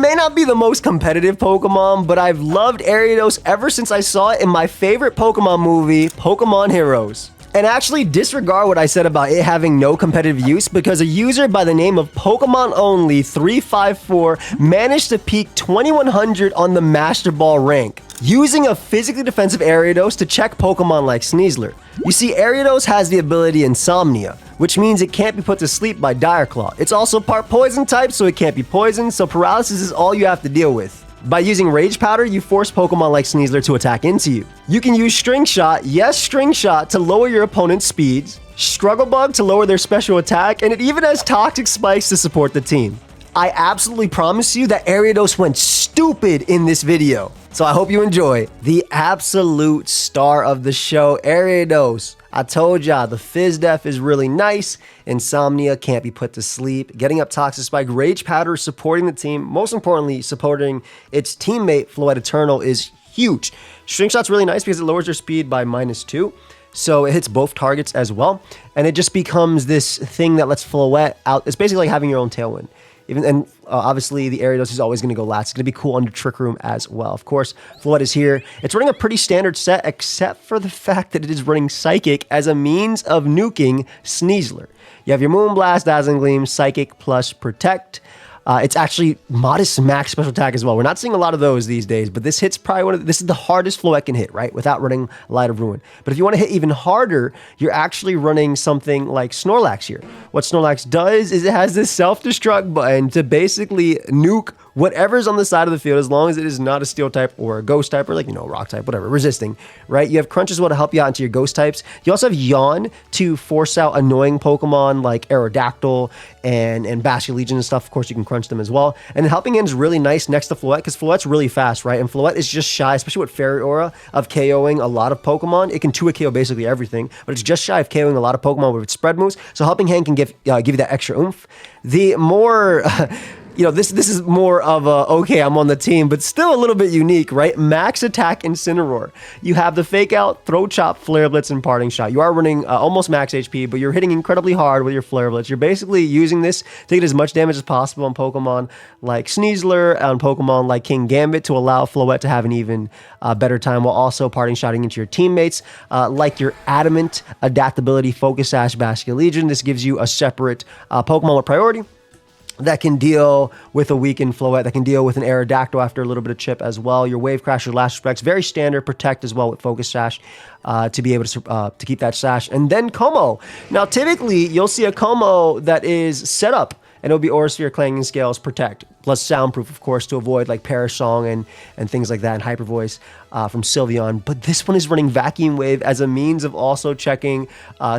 may not be the most competitive Pokemon, but I've loved Ariados ever since I saw it in my favorite Pokemon movie, Pokemon Heroes. And actually disregard what I said about it having no competitive use, because a user by the name of Pokemon Only 354 managed to peak 2100 on the Master Ball rank, using a physically defensive Ariados to check Pokemon like Sneasler. You see, Ariados has the ability Insomnia, which means it can't be put to sleep by Dire Claw. It's also part poison type, so it can't be poisoned, so paralysis is all you have to deal with. By using Rage Powder, you force Pokemon like Sneasler to attack into you. You can use String Shot, yes, String Shot, to lower your opponent's speeds, Struggle Bug to lower their special attack, and it even has Toxic Spikes to support the team. I absolutely promise you that Ariados went stupid in this video. So I hope you enjoy. The absolute star of the show, Ariados. I told y'all, the Fizz Def is really nice. Insomnia can't be put to sleep. Getting up Toxic Spike, Rage Powder supporting the team. Most importantly, supporting its teammate, Floette Eternal, is huge. String Shot's really nice because it lowers their speed by -2. So it hits both targets as well. And it just becomes this thing that lets Floette out. It's basically like having your own Tailwind. Obviously, the Ariados is always going to go last. It's going to be cool under Trick Room as well. Of course, Floette is here. It's running a pretty standard set, except for the fact that it is running Psychic as a means of nuking Sneasler. You have your Moonblast, Dazzling Gleam, Psychic plus Protect. It's actually modest max special attack as well. We're not seeing a lot of those these days, but this hits probably this is the hardest Floette can hit, right? Without running Light of Ruin. But if you want to hit even harder, you're actually running something like Snorlax here. What Snorlax does is it has this self-destruct button to basically nuke whatever's on the side of the field, as long as it is not a steel type or a ghost type or rock type, whatever, resisting, right? You have Crunch as well to help you out into your ghost types. You also have Yawn to force out annoying Pokemon like Aerodactyl and Basculegion and stuff. Of course, you can crunch them as well. And then Helping Hand is really nice next to Floette because Floette's really fast, right? And Floette is just shy, especially with Fairy Aura, of KOing a lot of Pokemon. It can 2-hit KO basically everything, but it's just shy of KOing a lot of Pokemon with its spread moves. So Helping Hand can give you that extra oomph. The more... this is more of a, okay, I'm on the team, but still a little bit unique, right? Max Attack Incineroar. You have the Fake Out, Throat Chop, Flare Blitz, and Parting Shot. You are running almost max HP, but you're hitting incredibly hard with your Flare Blitz. You're basically using this to get as much damage as possible on Pokemon like Sneasler, on Pokemon like King Gambit, to allow Floette to have an even better time, while also Parting Shotting into your teammates, like your Adamant, Adaptability, Focus Sash, Basculegion. This gives you a separate Pokemon with priority that can deal with a weakened Floette, that can deal with an Aerodactyl after a little bit of chip as well. Your Wave Crasher, Last Respects, very standard. Protect as well with Focus Sash to be able to keep that Sash. And then Como. Now, typically, you'll see a Como that is set up, and it'll be Aura Sphere, Clanging Scales, Protect, plus Soundproof, of course, to avoid like Perish Song and things like that, and Hyper Voice from Sylveon. But this one is running Vacuum Wave as a means of also checking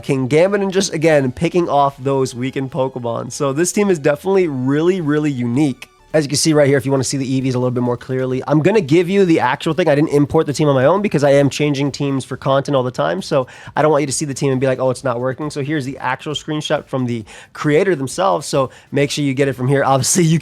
King Gambit and just, again, picking off those weakened Pokemon. So this team is definitely really, really unique. As you can see right here, if you want to see the EVs a little bit more clearly, I'm going to give you the actual thing. I didn't import the team on my own because I am changing teams for content all the time. So I don't want you to see the team and be like, oh, it's not working. So here's the actual screenshot from the creator themselves. So make sure you get it from here. Obviously, you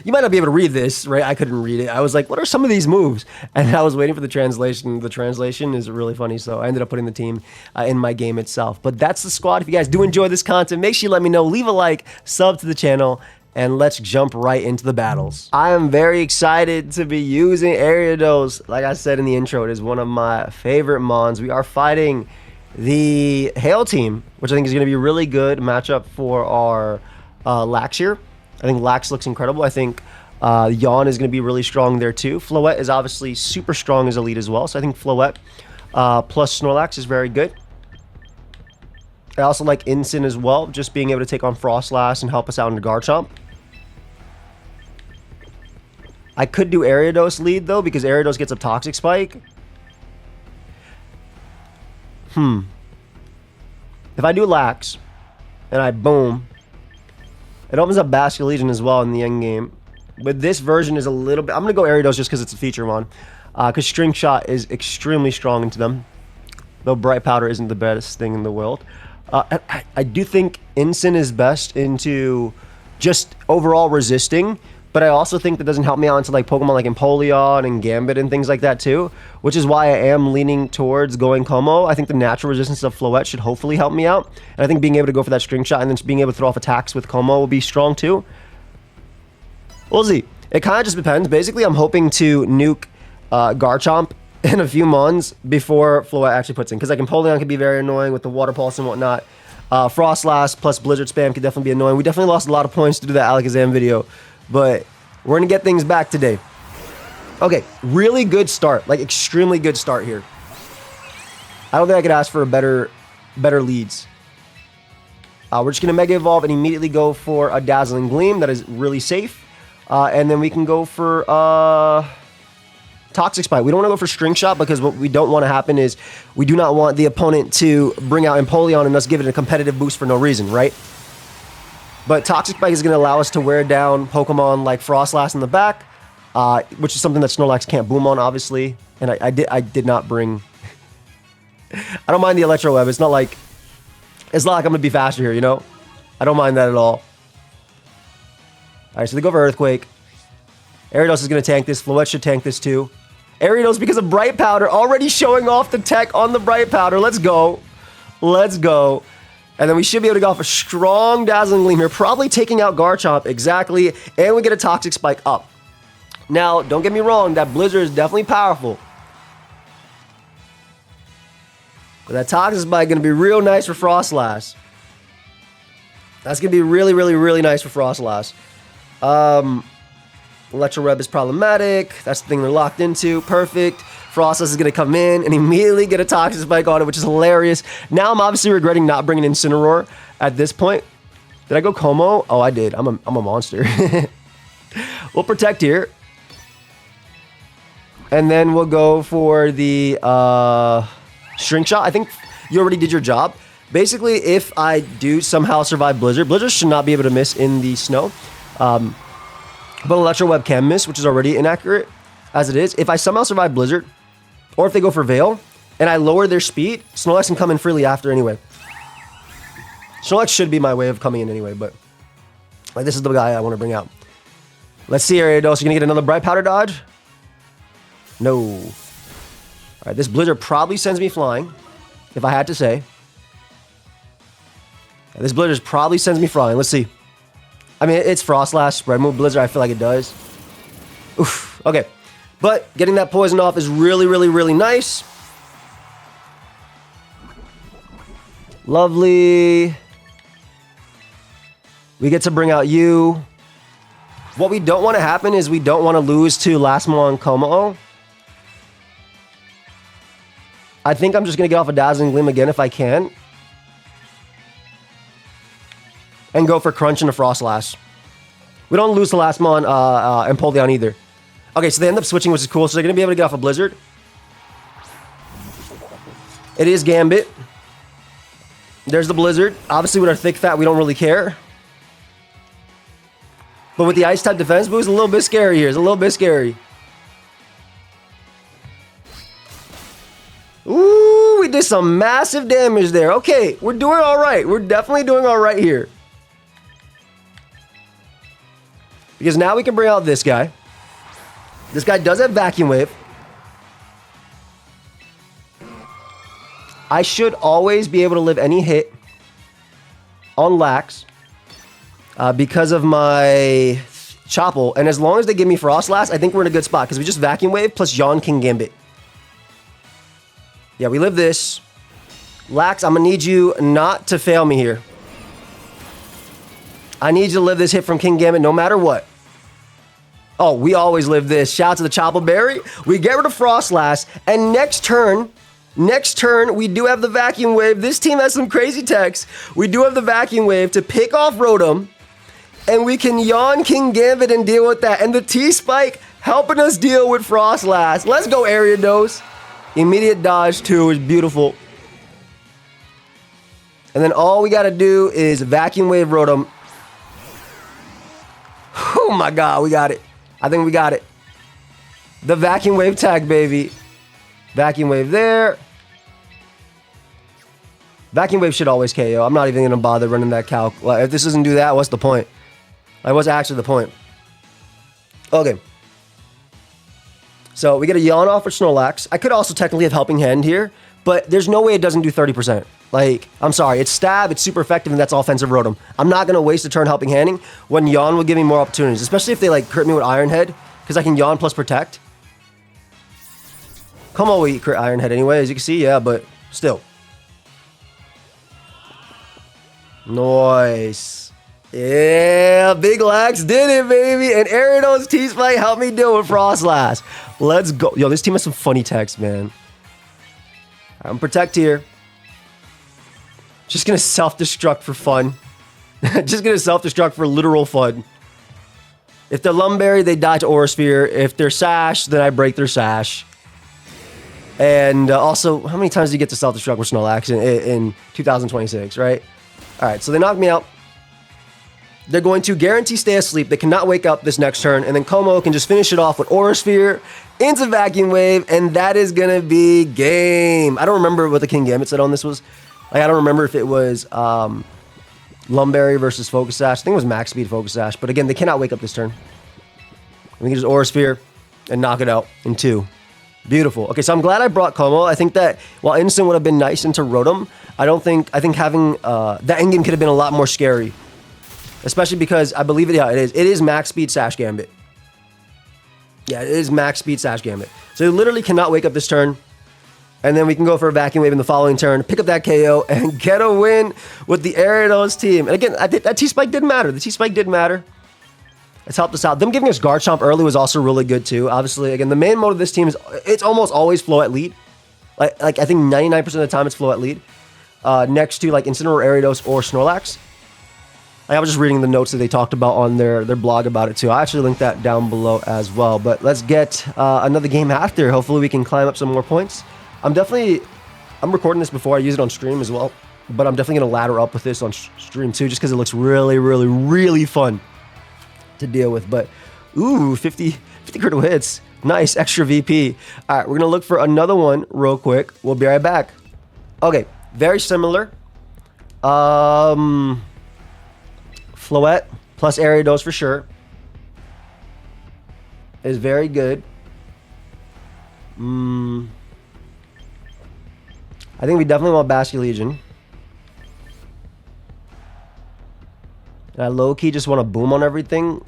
might not be able to read this, right? I couldn't read it. I was like, what are some of these moves? And I was waiting for the translation. The translation is really funny. So I ended up putting the team in my game itself. But that's the squad. If you guys do enjoy this content, make sure you let me know. Leave a like, sub to the channel, and let's jump right into the battles. I am very excited to be using Ariados. Like I said in the intro, it is one of my favorite mons. We are fighting the Hail team, which I think is going to be a really good matchup for our Lax here. I think Lax looks incredible. I think Yawn is going to be really strong there too. Floette is obviously super strong as a lead as well. So I think Floette plus Snorlax is very good. I also like Incin as well, just being able to take on Froslass and help us out in Garchomp. I could do Ariados lead though, because Ariados gets a Toxic Spike. If I do Lax and I boom, it opens up Basculegion as well in the end game. But this version is a little bit... I'm going to go Ariados just because it's a feature one. Because String Shot is extremely strong into them. Though Bright Powder isn't the best thing in the world. I do think Incin is best into just overall resisting, but I also think that doesn't help me out into like Pokemon like Empoleon and Gambit and things like that too, which is why I am leaning towards going Como. I think the natural resistance of Floette should hopefully help me out, and I think being able to go for that String Shot and then being able to throw off attacks with Como will be strong too. We'll see. It kind of just depends. Basically, I'm hoping to nuke Garchomp in a few mons before Floette actually puts in. Because like Empoleon can be very annoying with the Water Pulse and whatnot. Froslass plus Blizzard spam could definitely be annoying. We definitely lost a lot of points to do that Alakazam video. But we're going to get things back today. Okay, really good start. Like, extremely good start here. I don't think I could ask for a better leads. We're just going to Mega Evolve and immediately go for a Dazzling Gleam. That is really safe. And then we can go for Toxic Spike. We don't want to go for String Shot because what we don't want to happen is we do not want the opponent to bring out Empoleon and us give it a competitive boost for no reason, right? But Toxic Spike is going to allow us to wear down Pokemon like Froslass in the back, which is something that Snorlax can't boom on, obviously. And I did not bring... I don't mind the Electro Web. It's not like I'm going to be faster here, you know? I don't mind that at all. Alright, so they go for Earthquake. Ariados is going to tank this. Floette should tank this too. Ariados, because of Bright Powder, already showing off the tech on the Bright Powder. Let's go. Let's go. And then we should be able to go off a strong Dazzling Gleam here. Probably taking out Garchomp. Exactly. And we get a Toxic Spike up. Now, don't get me wrong. That Blizzard is definitely powerful. But that Toxic Spike is going to be real nice for Froslass. That's going to be really, really, really nice for Froslass. Electro Web is problematic. That's the thing they're locked into. Perfect. Froslass is going to come in and immediately get a Toxic Spike on it, which is hilarious. Now I'm obviously regretting not bringing Incineroar at this point. Did I go Como? Oh, I did. I'm a monster. We'll Protect here. And then we'll go for the String Shot. I think you already did your job. Basically, if I do somehow survive Blizzard, Blizzard should not be able to miss in the snow. But Electro Web can miss, which is already inaccurate as it is. If I somehow survive Blizzard, or if they go for Veil, and I lower their speed, Snorlax can come in freely after anyway. Snorlax should be my way of coming in anyway, but like this is the guy I want to bring out. Let's see, Ariados, you gonna get another Bright Powder dodge? No. Alright, this Blizzard probably sends me flying, if I had to say. This Blizzard probably sends me flying. Let's see. I mean, it's Froslass, spread move Blizzard. I feel like it does. Oof. Okay. But getting that poison off is really, really, really nice. Lovely. We get to bring out you. What we don't want to happen is we don't want to lose to Lastmon Como. I think I'm just going to get off a Dazzling Gleam again if I can. And go for Crunch and a Froslass. We don't lose to Lastmon and Empoleon either. Okay, so they end up switching, which is cool. So they're going to be able to get off a Blizzard. It is Gambit. There's the Blizzard. Obviously, with our Thick Fat, we don't really care. But with the Ice-type defense boost, a little bit scary here. It's a little bit scary. Ooh, we did some massive damage there. Okay, we're doing all right. We're definitely doing all right here. Because now we can bring out this guy. This guy does have Vacuum Wave. I should always be able to live any hit on Lax because of my Chople. And as long as they give me Froslass, I think we're in a good spot because we just Vacuum Wave plus Yawn King Gambit. Yeah, we live this. Lax, I'm going to need you not to fail me here. I need you to live this hit from King Gambit no matter what. Oh, we always live this. Shout out to the Chople Berry. We get rid of Froslass. And next turn, we do have the Vacuum Wave. This team has some crazy techs. We do have the Vacuum Wave to pick off Rotom. And we can Yawn King Gambit and deal with that. And the T-Spike helping us deal with Froslass. Let's go, Ariados. Immediate dodge, too, is beautiful. And then all we got to do is Vacuum Wave Rotom. Oh, my God. We got it. I think we got it. The Vacuum Wave tag, baby. Vacuum Wave there. Vacuum Wave should always KO. I'm not even going to bother running that calc. Like, if this doesn't do that, what's the point? Like, what's actually the point? Okay. So we get a Yawn off for Snorlax. I could also technically have Helping Hand here, but there's no way it doesn't do 30%. Like, I'm sorry, it's Stab, it's super effective, and that's offensive Rotom. I'm not going to waste a turn Helping Handing when Yawn will give me more opportunities, especially if they, like, crit me with Iron Head, because I can Yawn plus Protect. Come on, we crit Iron Head anyway, as you can see, yeah, but still. Nice. Yeah, Big Lax did it, baby, and Ariados T-Spike helped me deal with Froslass. Let's go. Yo, this team has some funny text, man. I'm Protect here. Just gonna self-destruct for fun. Just gonna self-destruct for literal fun. If they're Lumberry, they die to Aura Sphere. If they're Sash, then I break their Sash. And also, how many times do you get to self-destruct with Snorlax in 2026, right? All right, so they knock me out. They're going to guarantee stay asleep. They cannot wake up this next turn. And then Como can just finish it off with Aura Sphere into Vacuum Wave. And that is gonna be game. I don't remember what the King Gambit said on this was. Like, I don't remember if it was Lumberry versus Focus Sash. I think it was Max Speed Focus Sash. But again, they cannot wake up this turn. We can just Aura Sphere and knock it out in 2. Beautiful. Okay, so I'm glad I brought Como. I think that while Instant would have been nice into Rotom, I think having that endgame could have been a lot more scary. Especially because I believe it is Max Speed Sash Gambit. Yeah, it is Max Speed Sash Gambit. So you literally cannot wake up this turn. And then we can go for a Vacuum Wave in the following turn, pick up that KO, and get a win with the Ariados team. And again, that T-Spike did matter. The T-Spike did matter. It's helped us out. Them giving us Guard Chomp early was also really good too. Obviously, again, the main mode of this team is it's almost always Floette lead. Like I think 99% of the time it's Floette lead. Next to like Incineroar, Ariados, or Snorlax. I was just reading the notes that they talked about on their blog about it too. I actually linked that down below as well. But let's get another game after. Hopefully we can climb up some more points. I'm recording this before I use it on stream as well, but I'm definitely going to ladder up with this on stream too, just because it looks really, really, really fun to deal with. But, ooh, 50 critical hits. Nice, extra VP. All right, we're going to look for another one real quick. We'll be right back. Okay, very similar. Floette plus Ariados for sure is very good. I think we definitely want Basculegion. And I low-key just want to boom on everything.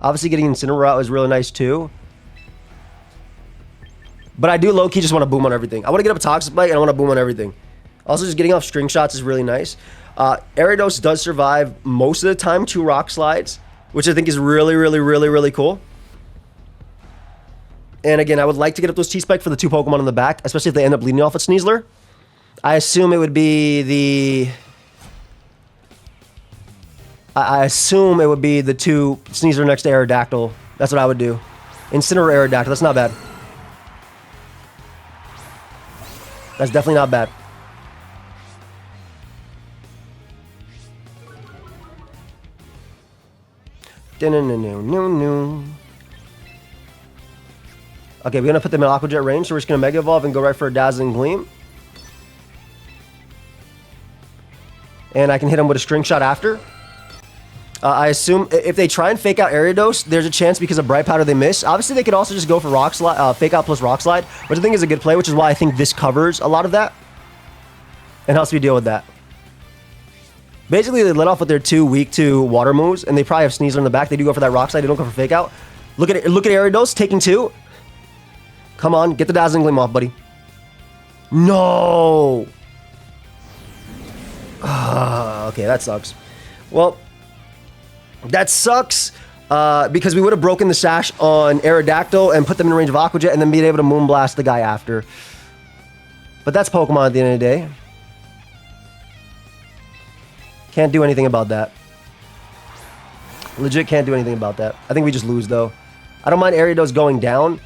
Obviously, getting Incineroar out is really nice, too. But I do low-key just want to boom on everything. I want to get up a Toxic Bite, and I want to boom on everything. Also, just getting off String Shots is really nice. Ariados does survive most of the time 2 Rock Slides, which I think is really, really, really, really cool. And again, I would like to get up those T-Spike for the 2 Pokemon in the back, especially if they end up leading off with Sneasler. I assume it would be the... I assume it would be the 2 Sneasler next to Aerodactyl. That's what I would do. Incineroar, Aerodactyl. That's not bad. That's definitely not bad. Okay, we're going to put them in Aqua Jet range, so we're just going to Mega Evolve and go right for a Dazzling Gleam. And I can hit them with a String Shot after. I assume if they try and fake out Ariados, there's a chance because of Bright Powder they miss. Obviously, they could also just go for Rock Slide, Fake Out plus Rock Slide, which I think is a good play, which is why I think this covers a lot of that and helps me deal with that. Basically, they let off with their 2 weak to water moves, and they probably have Sneasler in the back. They do go for that Rock Slide. They don't go for Fake Out. Look at Ariados taking 2. Come on, get the Dazzling Gleam off, buddy. No! Okay, that sucks. Well, that sucks because we would have broken the Sash on Aerodactyl and put them in range of Aqua Jet and then being able to Moonblast the guy after. But that's Pokemon at the end of the day. Can't do anything about that. Legit can't do anything about that. I think we just lose, though. I don't mind Ariados going down.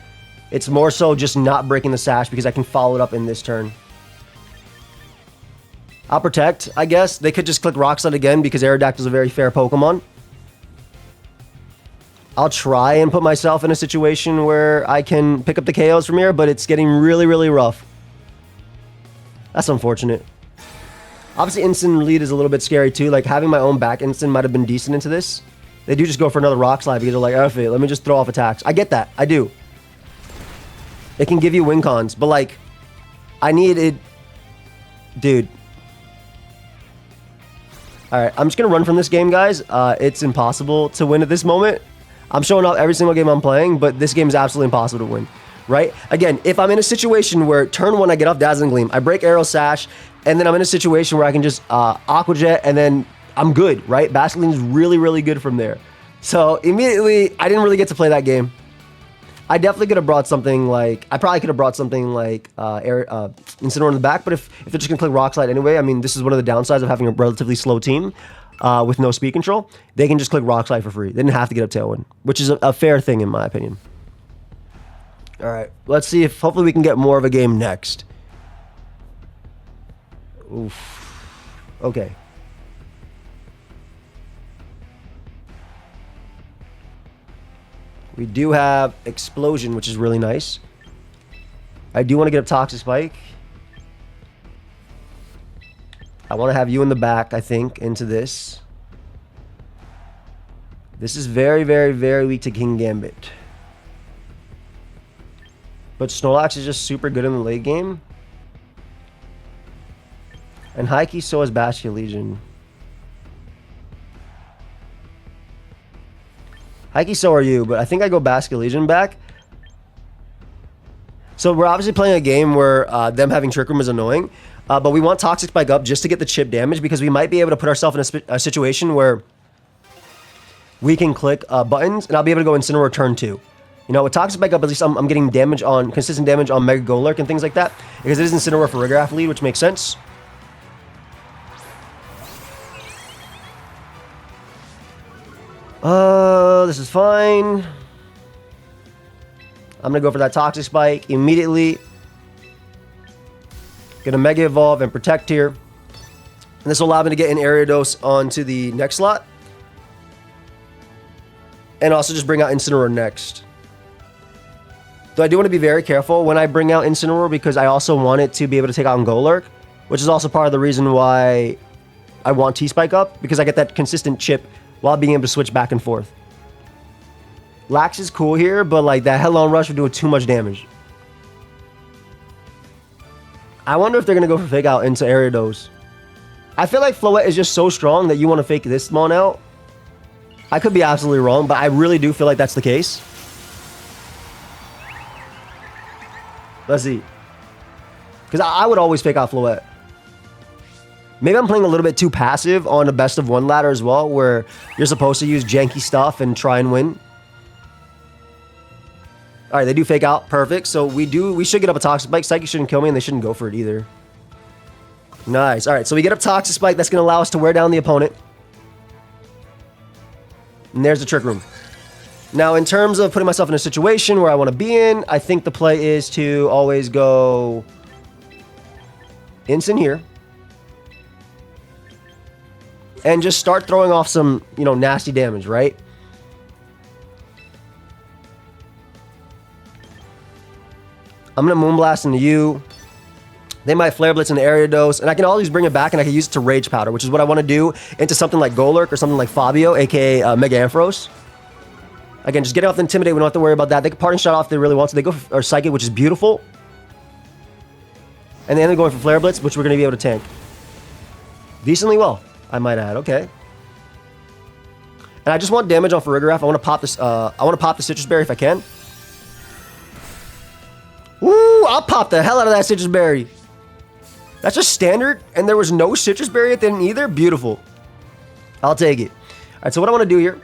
It's more so just not breaking the Sash because I can follow it up in this turn. I'll Protect, I guess. They could just click Rock Slide again because Aerodactyl is a very fair Pokemon. I'll try and put myself in a situation where I can pick up the KOs from here, but it's getting really, really rough. That's unfortunate. Obviously, Instant lead is a little bit scary too. Like, having my own back Instant might have been decent into this. They do just go for another Rock Slide because they're like, F it, let me just throw off attacks. I get that. I do. It can give you win cons, but like, I need it, dude. All right, I'm just gonna run from this game, guys. It's impossible to win at this moment. I'm showing off every single game I'm playing, but this game is absolutely impossible to win, right? Again, if I'm in a situation where turn 1 I get off Dazzling Gleam, I break Arrow Sash, and then I'm in a situation where I can just Aqua Jet, and then I'm good, right? Basculine is really, really good from there. So immediately, I didn't really get to play that game. I definitely could have brought something like, I probably could have brought something like Incineroar in the back, but if they're just going to click Rock Slide anyway, I mean, this is one of the downsides of having a relatively slow team with no speed control. They can just click Rock Slide for free. They didn't have to get up Tailwind, which is a fair thing in my opinion. All right, let's see if hopefully we can get more of a game next. Oof. Okay. We do have Explosion, which is really nice. I do want to get up Toxic Spike. I want to have you in the back, I think, into this. This is very, very, very weak to King Gambit. But Snorlax is just super good in the late game. And Hikey, so is Bastion Legion. Hikey, so are you, but I think I go Basket Legion back. So we're obviously playing a game where them having Trick Room is annoying, but we want Toxic Spike up just to get the chip damage because we might be able to put ourselves in a situation where we can click buttons and I'll be able to go Incineroar turn 2. You know, with Toxic Spike up, at least I'm getting damage on, consistent damage on Mega Golurk and things like that because it is Incineroar for Rigorath lead, which makes sense. This is fine. I'm gonna go for that Toxic Spike immediately. Gonna Mega Evolve and Protect here. And this will allow me to get an Ariados onto the next slot. And also just bring out Incineroar next. Though I do want to be very careful when I bring out Incineroar because I also want it to be able to take out Golurk, which is also part of the reason why I want T-Spike up, because I get that consistent chip while being able to switch back and forth. Lax is cool here, but like that Headlong Rush would do too much damage. I wonder if they're going to go for Fake Out into Ariados. I feel like Floette is just so strong that you want to fake this Mon out. I could be absolutely wrong, but I really do feel like that's the case. Let's see. Because I would always Fake Out Floette. Maybe I'm playing a little bit too passive on a best of one ladder as well, where you're supposed to use janky stuff and try and win. All right, they do Fake Out. Perfect. So we should get up a Toxic Spike. Psychic shouldn't kill me, and they shouldn't go for it either. Nice. All right, so we get up Toxic Spike. That's going to allow us to wear down the opponent. And there's the Trick Room. Now, in terms of putting myself in a situation where I want to be in, I think the play is to always go Incin here. And just start throwing off some, you know, nasty damage, right? I'm going to Moonblast into you. They might Flare Blitz into Ariados. And I can always bring it back and I can use it to Rage Powder, which is what I want to do into something like Golurk or something like Fabio, aka Mega Ampharos. Again, just get off the Intimidate. We don't have to worry about that. They can Parting Shot off if they really want to. They go for Psychic, which is beautiful. And then they're going for Flare Blitz, which we're going to be able to tank decently well, I might add. Okay. And I just want damage on Farigiraf. I want to pop this. I want to pop the Citrus Berry if I can. Woo! I'll pop the hell out of that Citrus Berry. That's just standard, and there was no Citrus Berry at the end either. Beautiful. I'll take it. All right. So what I want to do here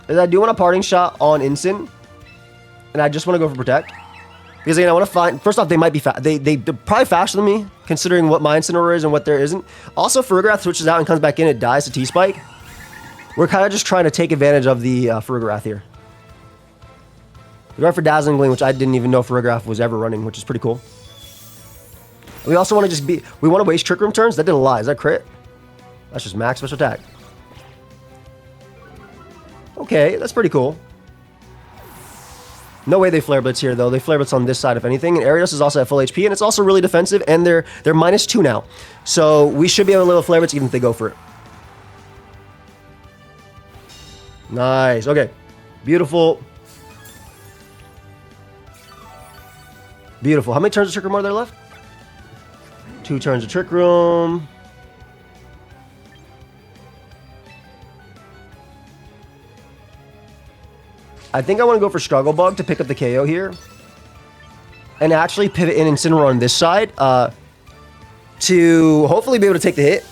is I do want a Parting Shot on Incin, and I just want to go for Protect. Because again, I want to find... First off, they might be fast. They're probably faster than me, considering what my Incineroar is and what there isn't. Also, Farigiraf switches out and comes back in. It dies to T-Spike. We're kind of just trying to take advantage of the Farigiraf here. We're going for Dazzling Gleam, which I didn't even know Farigiraf was ever running, which is pretty cool. We also want to just be... We want to waste Trick Room turns? That didn't lie. Is that crit? That's just max special attack. Okay, that's pretty cool. No way they Flare Blitz here, though. They Flare Blitz on this side, if anything. And Ariados is also at full HP, and it's also really defensive, and they're -2 now. So we should be able to live with Flare Blitz even if they go for it. Nice. Okay. Beautiful. Beautiful. How many turns of Trick Room are there left? 2 turns of Trick Room. I think I want to go for Struggle Bug to pick up the KO here. And actually pivot in Incineroar on this side to hopefully be able to take the hit.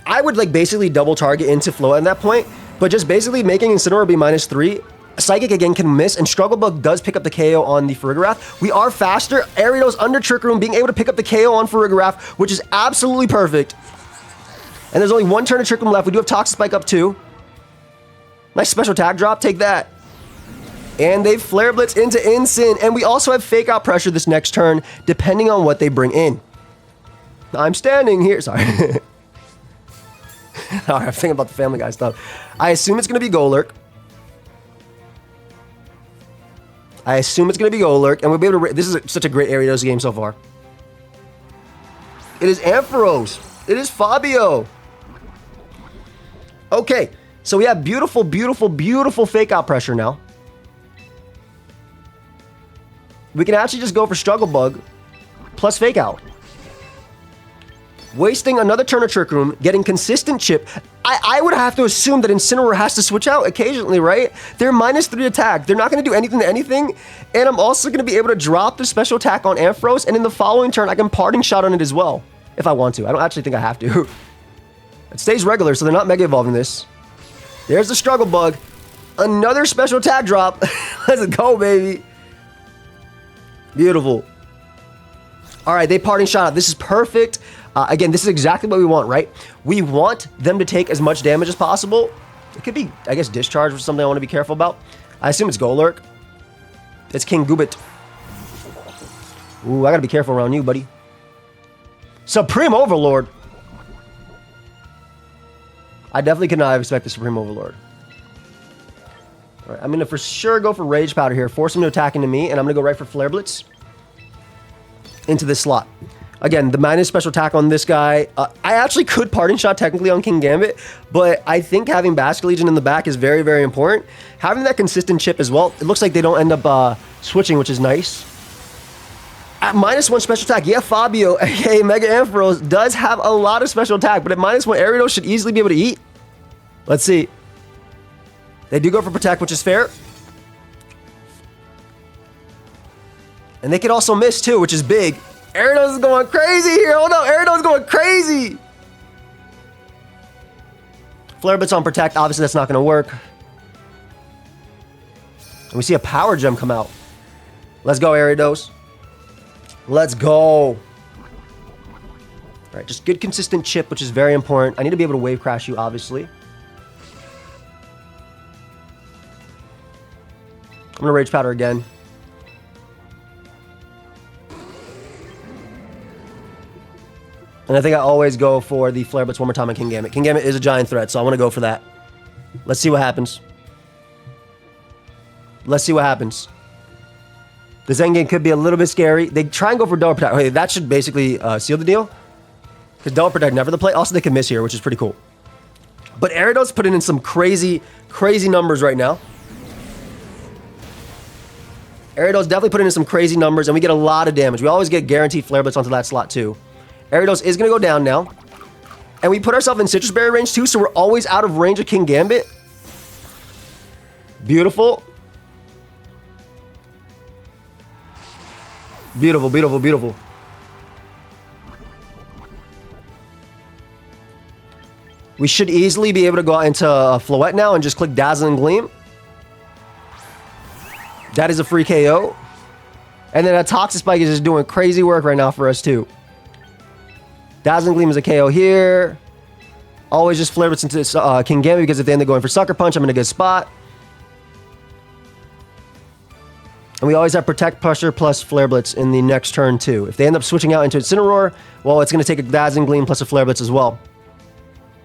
I would like basically double target into Floette at that point, but just basically making Incineroar be -3. Psychic again can miss, and Struggle Bug does pick up the KO on the Farigiraf. We are faster. Ariados under Trick Room being able to pick up the KO on Farigiraf, which is absolutely perfect. And there's only 1 turn of Trick Room left. We do have Toxic Spike up too. Nice special tag drop. Take that. And they Flare Blitz into Incin. And we also have Fake Out Pressure this next turn, depending on what they bring in. I'm standing here. Sorry. All right, I'm thinking about the Family Guy stuff. I assume it's going to be Golurk. And we'll be able to... This is such a great Ariados game so far. It is Ampharos. It is Fabio. Okay, so we have beautiful, beautiful, beautiful Fake Out Pressure now. We can actually just go for Struggle Bug plus Fake Out. Wasting another turn of Trick Room, getting consistent chip. I would have to assume that Incineroar has to switch out occasionally, right? They're -3 attack. They're not going to do anything to anything. And I'm also going to be able to drop the special attack on Ampharos. And in the following turn, I can Parting Shot on it as well. If I want to. I don't actually think I have to. It stays regular, so they're not Mega Evolving this. There's the Struggle Bug. Another special attack drop. Let's go, baby. Beautiful. All right, they Parting Shot out. This is perfect. Again, this is exactly what we want, right? We want them to take as much damage as possible. It could be, I guess, Discharge or something I want to be careful about. I assume it's Golurk. It's King Goobit. Ooh, I gotta be careful around you, buddy. Supreme Overlord. I definitely could not expect the Supreme Overlord. All right, I'm gonna for sure go for Rage Powder here. Force him to attack into me, and I'm gonna go right for Flare Blitz into this slot. Again, the minus special attack on this guy. I actually could Parting Shot technically on King Gambit, but I think having Basket Legion in the back is very, very important. Having that consistent chip as well. It looks like they don't end up switching, which is nice. At -1 special attack, yeah, Fabio, aka Mega Ampharos, does have a lot of special attack, but at -1, Ariados should easily be able to eat. Let's see. They do go for Protect, which is fair. And they could also miss too, which is big. Ariados is going crazy here. Oh no, Ariados is going crazy. Flare Blitz on Protect. Obviously, that's not going to work. And we see a Power Gem come out. Let's go, Ariados. Let's go. All right, just good consistent chip, which is very important. I need to be able to Wave Crash you, obviously. I'm going to Rage Powder again. And I think I always go for the Flare Blitz one more time on King Gambit. King Gambit is a giant threat, so I want to go for that. Let's see what happens. Let's see what happens. This endgame could be a little bit scary. They try and go for Double Protect. Okay, that should basically seal the deal. Because Double Protect never the play. Also, they can miss here, which is pretty cool. But Ariados putting in some crazy, crazy numbers right now. Ariados definitely putting in some crazy numbers, and we get a lot of damage. We always get guaranteed Flare Blitz onto that slot, too. Ariados is going to go down now. And we put ourselves in Citrus Berry range, too, so we're always out of range of King Gambit. Beautiful. Beautiful, beautiful, beautiful. We should easily be able to go out into Floette now and just click Dazzling Gleam. That is a free KO. And then that Toxic Spike is just doing crazy work right now for us, too. Dazzling Gleam is a KO here. Always just Flare Blitz into King Gambit because if they end up going for Sucker Punch, I'm in a good spot. And we always have Protect Pressure plus Flare Blitz in the next turn, too. If they end up switching out into Incineroar, well, it's going to take a Dazzling Gleam plus a Flare Blitz as well.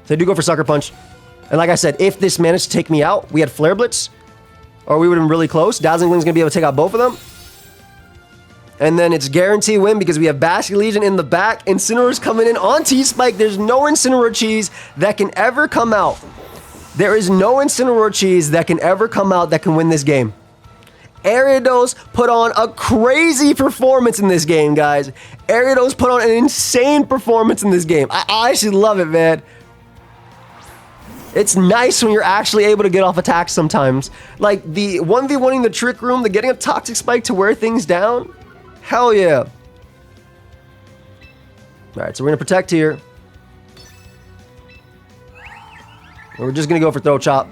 So they do go for Sucker Punch. And like I said, if this managed to take me out, we had Flare Blitz, or we would have been really close. Dazzling Gleam's going to be able to take out both of them. And then it's guaranteed win because we have Basket Legion in the back. Incineroar's coming in on T-Spike. There's no Incineroar cheese that can ever come out. There is no Incineroar cheese that can ever come out that can win this game. Ariados put on a crazy performance in this game, guys. Ariados put on an insane performance in this game. I actually love it, man. It's nice when you're actually able to get off attacks sometimes. Like the 1v1ing the Trick Room, the getting a Toxic Spike to wear things down. Hell yeah. Alright, so we're going to protect here. We're just going to go for Throat Chop.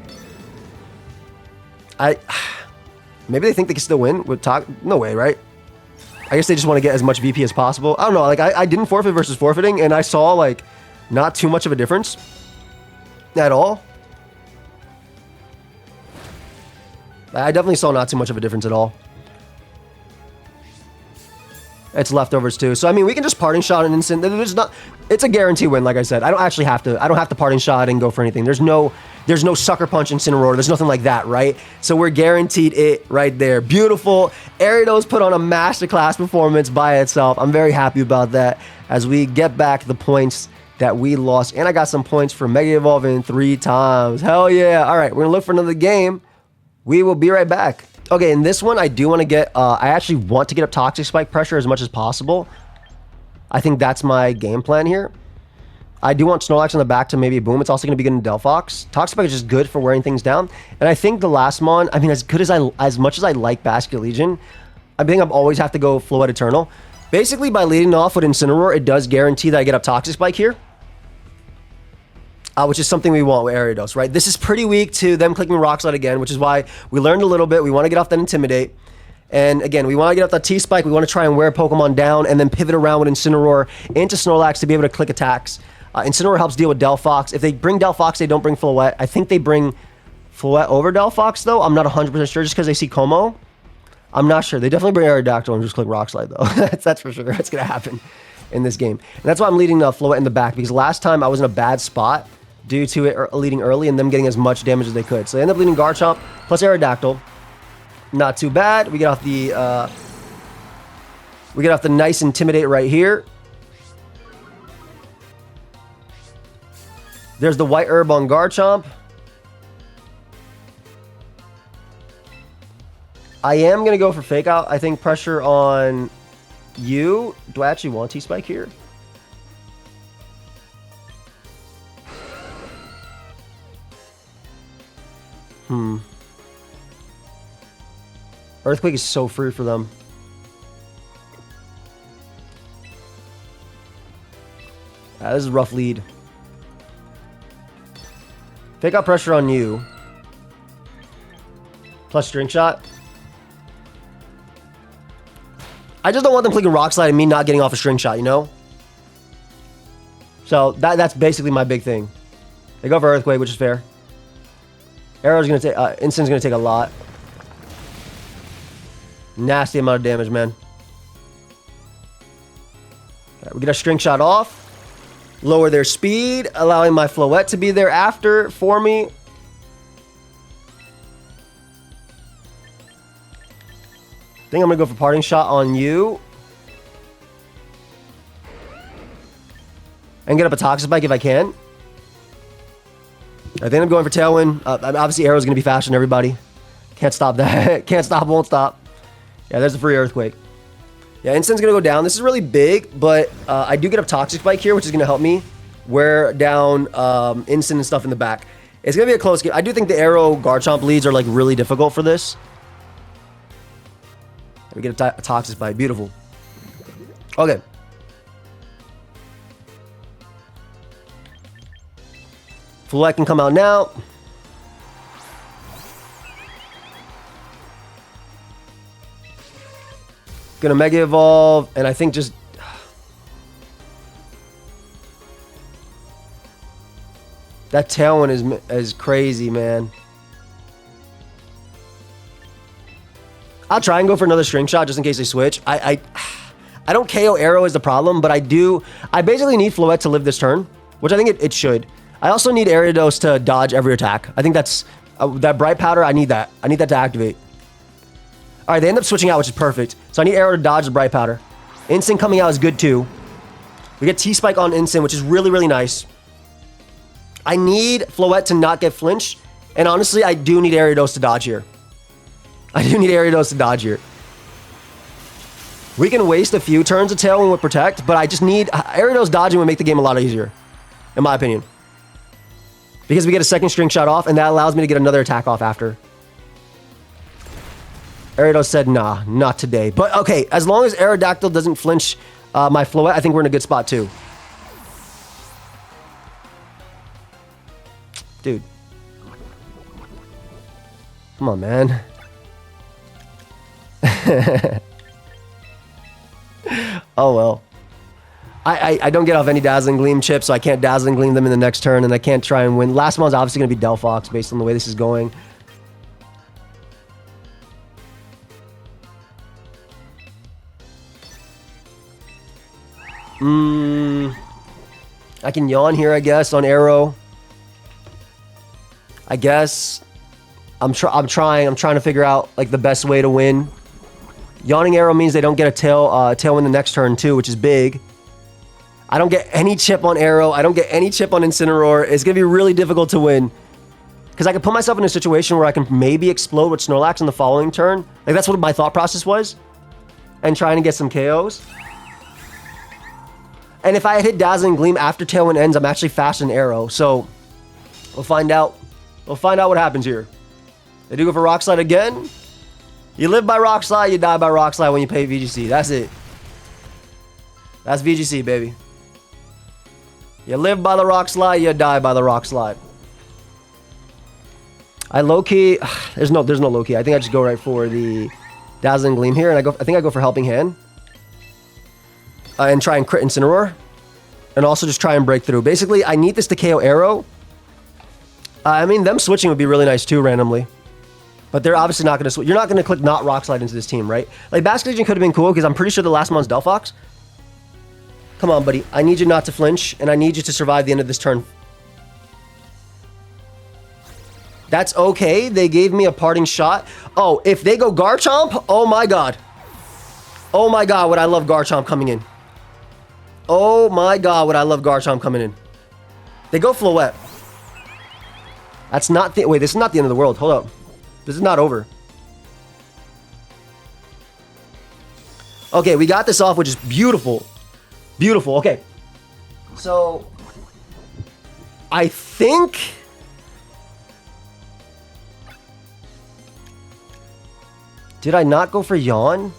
Maybe they think they can still win with no way, right? I guess they just want to get as much VP as possible. I don't know. Like, I didn't forfeit versus forfeiting, and I saw, like, not too much of a difference at all. I definitely saw not too much of a difference at all. It's leftovers too. So I mean, we can just parting shot an instant. It's a guarantee win, like I said. I don't have to parting shot and go for anything. There's no sucker punch Incineroar. There's nothing like that, right? So we're guaranteed it right there. Beautiful. Ariados put on a masterclass performance by itself. I'm very happy about that as we get back the points that we lost. And I got some points for Mega Evolving 3 times. Hell yeah. All right, we're gonna look for another game. We will be right back. Okay, in this one, I do want to get, I actually want to get up Toxic Spike pressure as much as possible. I think that's my game plan here. I do want Snorlax on the back to maybe boom. It's also going to be good in Delphox. Toxic Spike is just good for wearing things down. And I think the last mon, I mean, as much as I like Basket Legion, I think I always have to go Floette Eternal. Basically, by leading off with Incineroar, it does guarantee that I get up Toxic Spike here. Which is something we want with Ariados, right? This is pretty weak to them clicking Rock Slide again, which is why we learned a little bit. We want to get off that Intimidate. And again, we want to get off that T-Spike. We want to try and wear Pokemon down and then pivot around with Incineroar into Snorlax to be able to click attacks. Incineroar helps deal with Delphox. If they bring Delphox, they don't bring Floette. I think they bring Floette over Delphox, though. I'm not 100% sure just because they see Como. I'm not sure. They definitely bring Aerodactyl and just click Rock Slide, though. that's for sure. That's going to happen in this game. And that's why I'm leading Floette in the back, because last time I was in a bad spot due to it leading early and them getting as much damage as they could. So they end up leading Garchomp plus Aerodactyl. Not too bad. We get off the nice Intimidate right here. There's the White Herb on Garchomp. I am going to go for Fake Out. I think pressure on you. Do I actually want T-Spike here? Earthquake is so free for them. This is a rough lead. Fake Out pressure on you. Plus String Shot. I just don't want them clicking Rock Slide and me not getting off a String Shot, you know? So that's basically my big thing. They go for Earthquake, which is fair. Arrow's gonna take, Instant's gonna take a lot. Nasty amount of damage, man. Right, we get a String Shot off. Lower their speed, allowing my Floette to be there after for me. I think I'm gonna go for Parting Shot on you. And get up a Toxic Spike if I can. I think I'm going for Tailwind. Obviously, Arrow's going to be faster than everybody. Can't stop that. Can't stop, won't stop. Yeah, there's the free Earthquake. Yeah, Instant's going to go down. This is really big, but I do get up Toxic Spike here, which is going to help me wear down Instant and stuff in the back. It's going to be a close game. I do think the Arrow Garchomp leads are like really difficult for this. We get a Toxic Spike. Beautiful. Okay. Floette can come out now. Gonna Mega Evolve, and I think just... that Tailwind is crazy, man. I'll try and go for another String Shot just in case they switch. I don't KO Arrow is the problem, but I basically need Floette to live this turn, which I think it should. I also need Ariados to dodge every attack. I think that's... that Bright Powder, I need that. I need that to activate. Alright, they end up switching out, which is perfect. So I need Arrow to dodge the Bright Powder. Instant coming out is good too. We get T-Spike on Instant, which is really, really nice. I need Floette to not get flinched. And honestly, I do need Ariados to dodge here. I do need Ariados to dodge here. We can waste a few turns of Tailwind with Protect, but I just need... Ariados dodging would make the game a lot easier, in my opinion. Because we get a second string shot off, and that allows me to get another attack off after. Ariados said, nah, not today. But, okay, as long as Aerodactyl doesn't flinch my Floette, I think we're in a good spot, too. Dude. Come on, man. Oh, well. I don't get off any Dazzling Gleam chips, so I can't Dazzling Gleam them in the next turn, and I can't try and win. Last one's obviously going to be Delphox, based on the way this is going. I can Yawn here, I guess, on Arrow. I guess. I'm trying to figure out, like, the best way to win. Yawning Arrow means they don't get a Tailwind the next turn, too, which is big. I don't get any chip on Arrow. I don't get any chip on Incineroar. It's going to be really difficult to win. Because I could put myself in a situation where I can maybe explode with Snorlax in the following turn. Like, that's what my thought process was. And trying to get some KOs. And if I had hit Dazzling Gleam after Tailwind ends, I'm actually faster than Arrow. So, we'll find out. We'll find out what happens here. They do go for Rock Slide again. You live by Rock Slide, you die by Rock Slide when you pay VGC. That's it. That's VGC, baby. You live by the Rock Slide, you die by the Rock Slide. I low-key... There's no low-key. I think I just go right for the Dazzling Gleam here. And I think I go for Helping Hand. And try and crit Incineroar. And also just try and break through. Basically, I need this to KO Arrow. I mean, them switching would be really nice too, randomly. But they're obviously not going to switch. You're not going to click not Rock Slide into this team, right? Like, Basket Agent could have been cool because I'm pretty sure the last one's Delphox. Come on, buddy. I need you not to flinch, and I need you to survive the end of this turn. That's okay. They gave me a parting shot. Oh, if they go Garchomp, oh my god. Oh my god, would I love Garchomp coming in. Oh my god, would I love Garchomp coming in. They go Floette. That's not the... Wait, this is not the end of the world. Hold up. This is not over. Okay, we got this off, which is beautiful. Beautiful. Okay. So, I think... Did I not go for Yawn?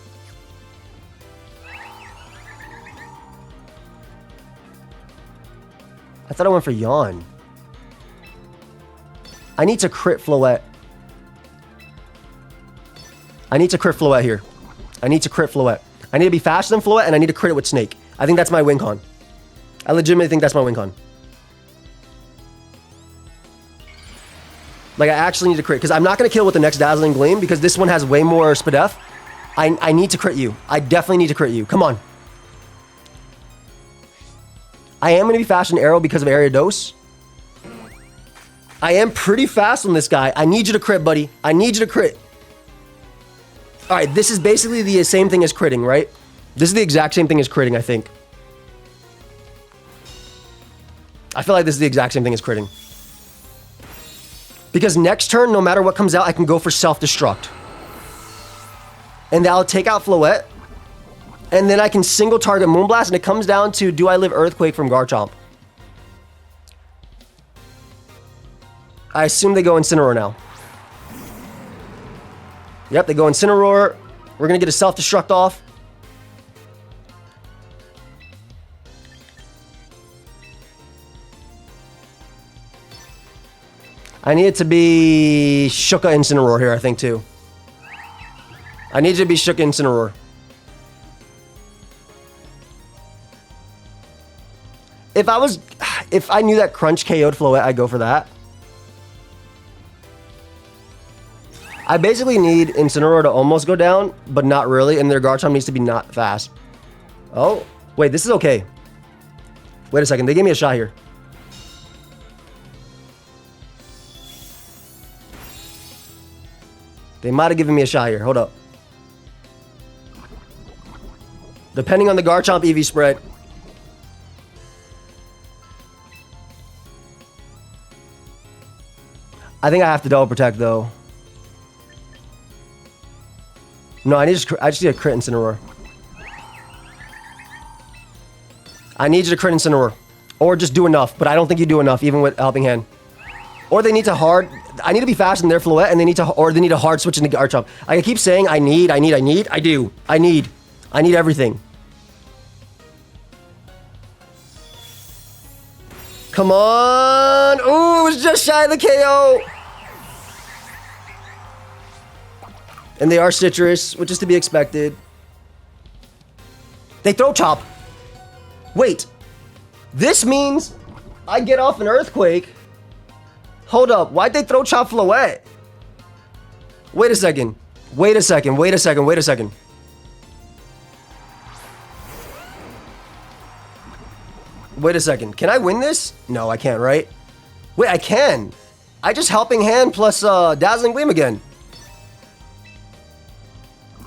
I thought I went for Yawn. I need to crit Floette. I need to crit Floette here. I need to crit Floette. I need to be faster than Floette, and I need to crit it with Snake. I think that's my win con. I legitimately think that's my win con. Like, I actually need to crit, because I'm not going to kill with the next Dazzling Gleam, because this one has way more Spadef. I need to crit you. I definitely need to crit you. Come on. I am going to be faster than Arrow because of Ariados. I am pretty fast on this guy. I need you to crit, buddy. I need you to crit. All right, this is basically the same thing as critting, right? This is the exact same thing as critting, I think. I feel like this is the exact same thing as critting. Because next turn, no matter what comes out, I can go for self-destruct. And that'll take out Floette. And then I can single target Moonblast, and it comes down to, do I live Earthquake from Garchomp? I assume they go Incineroar now. Yep, they go Incineroar. We're going to get a self-destruct off. I need it to be Shuka Incineroar here, I think, too. I need it to be Shuka Incineroar. If I knew that Crunch KO'd Floette, I'd go for that. I basically need Incineroar to almost go down, but not really, and their Garchomp needs to be not fast. Oh, wait, this is okay. Wait a second, they gave me a shot here. They might have given me a shot here. Hold up. Depending on the Garchomp EV spread. I think I have to double protect, though. No, I just need a crit Incineroar. I need you to crit Incineroar. Or just do enough, but I don't think you do enough, even with Helping Hand. Or they need to hard... I need to be fast in their Floette, and they need to hard switch into Garchomp. I keep saying I need. I do. I need everything. Come on! Ooh, it was just shy of the KO! And they are citrus, which is to be expected. They throw chop. Wait. This means I get off an Earthquake. Hold up. Why'd they throw chop Floette? Wait a second. Wait a second. Wait a second. Wait a second. Wait a second. Can I win this? No, I can't, right? Wait, I can. I just Helping Hand plus Dazzling Gleam again.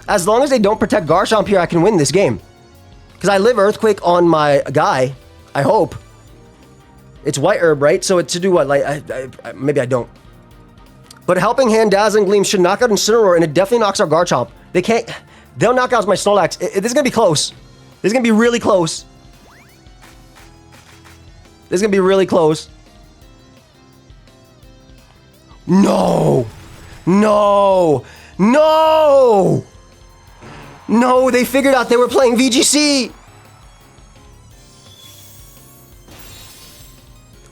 As long as they don't protect Garchomp here, I can win this game. Because I live Earthquake on my guy. I hope. It's White Herb, right? So it's to do what? Like, maybe I don't. But Helping Hand, Dazzling Gleam should knock out Incineroar, and it definitely knocks out Garchomp. They can't... They'll knock out my Snorlax. This is going to be close. This is going to be really close. This is going to be really close. No! No! No! No, they figured out they were playing VGC!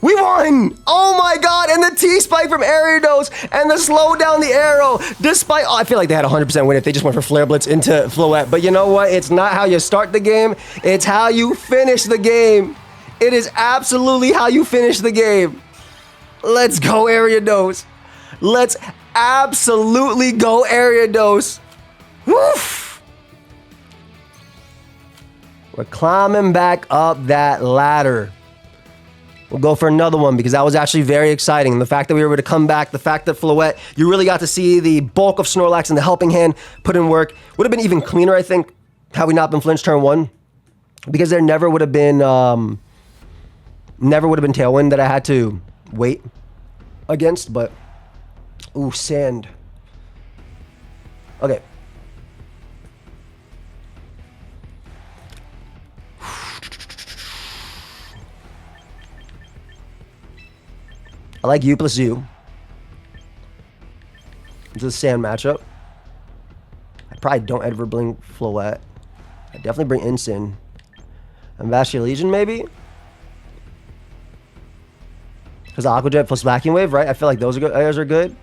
We won! Oh my god, and the T-Spike from Ariados, and the slow down the arrow, despite... Oh, I feel like they had a 100% win if they just went for Flare Blitz into Floette. But you know what? It's not how you start the game, it's how you finish the game. It is absolutely how you finish the game. Let's go, Ariados. Let's absolutely go, Ariados. Woof! We're climbing back up that ladder. We'll go for another one because that was actually very exciting. The fact that we were able to come back, the fact that Floette, you really got to see the bulk of Snorlax and the Helping Hand put in work. Would have been even cleaner, I think, had we not been flinched turn one. Because there never would have been... Never would have been Tailwind that I had to wait against, but... Ooh, sand. Okay. I like U plus U. It's a sand matchup. I probably don't ever bring Floette. I definitely bring Incin. And Vascular Legion, maybe? Because Aqua Jet plus Vacuum Wave, right? I feel like those are good.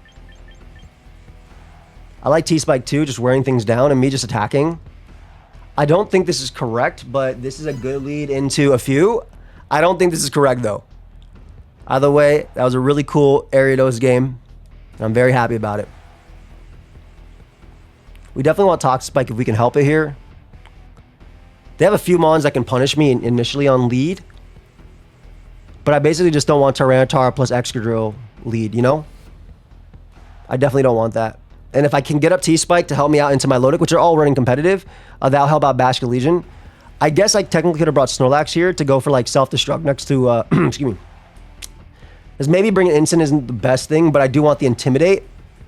I like T-Spike too, just wearing things down and me just attacking. I don't think this is correct, but this is a good lead into a few. I don't think this is correct though. Either way, that was a really cool Ariados game. And I'm very happy about it. We definitely want Toxic Spike if we can help it here. They have a few mons that can punish me initially on lead. But I basically just don't want Tyranitar plus Excadrill lead, you know? I definitely don't want that. And if I can get up T-Spike to help me out into my Lodic, which are all running competitive, that'll help out Vascular Legion. I guess I technically could have brought Snorlax here to go for like self-destruct next to, excuse me. Because maybe bringing Incin isn't the best thing, but I do want the Intimidate